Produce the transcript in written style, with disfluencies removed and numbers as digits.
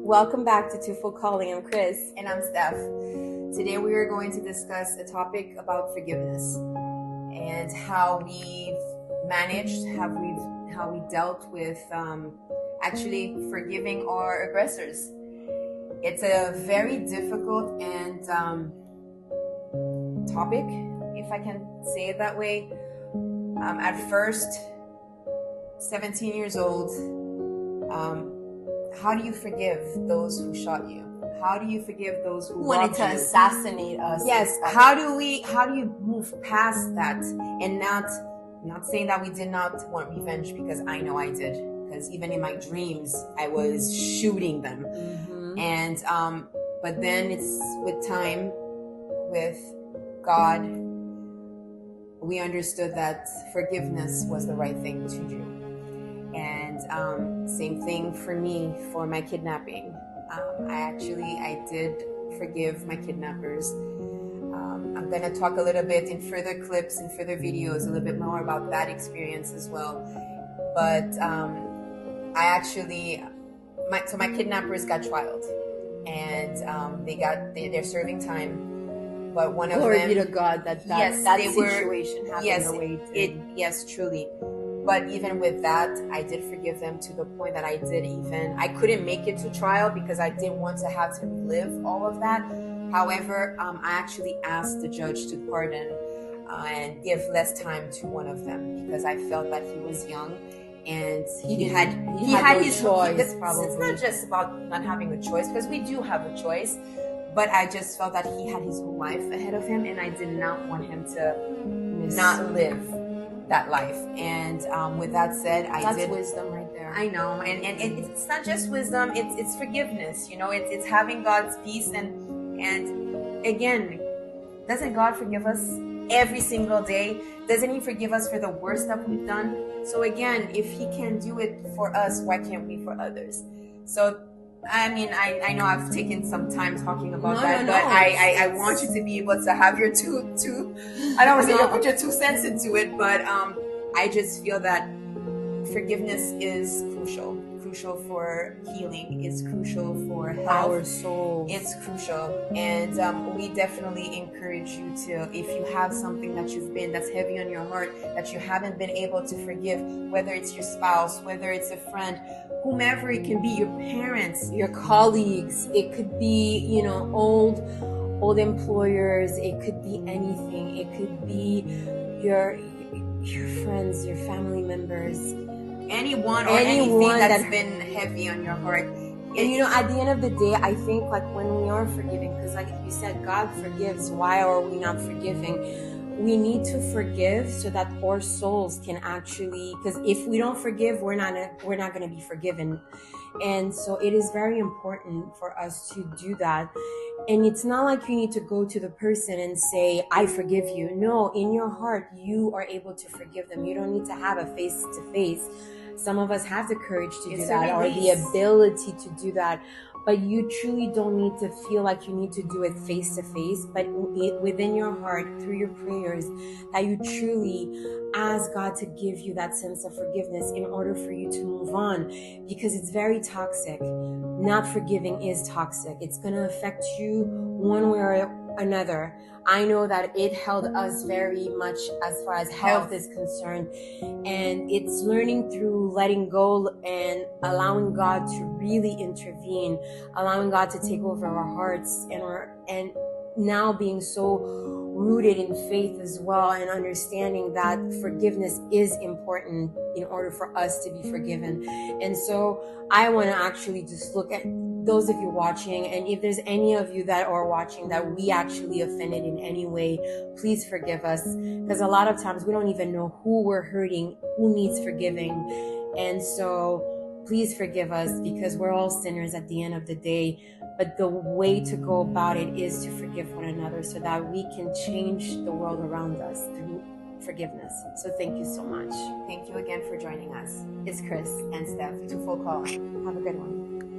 Welcome back to Twofold Calling. I'm Chris. And I'm Steph. Today we are going to discuss a topic about forgiveness and how we've managed, how we dealt with actually forgiving our aggressors. It's a very difficult and topic, if I can say it that way. At first, 17 years old, how do you forgive those who shot you? How do you forgive those who wanted to assassinate us? Yes. How do you move past that and not saying that we did not want revenge, because I know I did, because even in my dreams I was shooting them. Mm-hmm. And but then it's with time, with God, we understood that forgiveness was the right thing to do. And same thing for me for my kidnapping. I did forgive my kidnappers. I'm going to talk a little bit in further clips and further videos a little bit more about that experience as well. But my kidnappers got trialed, and they're serving time. But one of them, glory be to God that situation happened. Yes, yes, truly. But even with that, I did forgive them to the point that I couldn't make it to trial because I didn't want to have to relive all of that. However, I actually asked the judge to pardon and give less time to one of them, because I felt that he was young and he had no his choice. Probably. It's not just about not having a choice, because we do have a choice. But I just felt that he had his whole life ahead of him, and I did not want him to not live that life. And with that said, that's wisdom right there. I know, and it's not just wisdom, it's forgiveness. It's having God's peace, and again, doesn't God forgive us every single day? Doesn't he forgive us for the worst that we've done? So again, if he can do it for us, why can't we for others? So I mean, I know I've taken some time talking about that, but I want you to be able to have your two I don't want to say put your 2 cents into it, but I just feel that forgiveness is crucial for healing, is crucial for health, our soul. It's crucial. And we definitely encourage you to, if you have something that's heavy on your heart, that you haven't been able to forgive, whether it's your spouse, whether it's a friend, whomever it can be, your parents, your colleagues, it could be, old employers, it could be anything, it could be your friends, your family members, anyone anything that's been heavy on your heart. And at the end of the day, I think when we are forgiving, because like you said, God forgives, why are we not forgiving? We need to forgive so that our souls can actually, because if we don't forgive, we're not going to be forgiven. And so it is very important for us to do that. And it's not like you need to go to the person and say, I forgive you. No, in your heart, you are able to forgive them. You don't need to have a face-to-face. Some of us have the courage to do that, or the ability to do that. But you truly don't need to feel like you need to do it face to face, but within your heart, through your prayers, that you truly ask God to give you that sense of forgiveness in order for you to move on, because it's very toxic. Not forgiving is toxic. It's going to affect you one way or another. I know that it held us very much as far as health is concerned, and it's learning through letting go and allowing God to really intervene, allowing God to take over our hearts, and now being so rooted in faith as well, and understanding that forgiveness is important in order for us to be forgiven. And so I want to actually just look at those of you watching, and if there's any of you that are watching that we actually offended in any way, please forgive us, because a lot of times we don't even know who we're hurting, who needs forgiving. And so please forgive us, because we're all sinners at the end of the day. But the way to go about it is to forgive one another so that we can change the world around us through forgiveness. So thank you so much. Thank you again for joining us. It's Chris and Steph. Twofold Calling. Have a good one.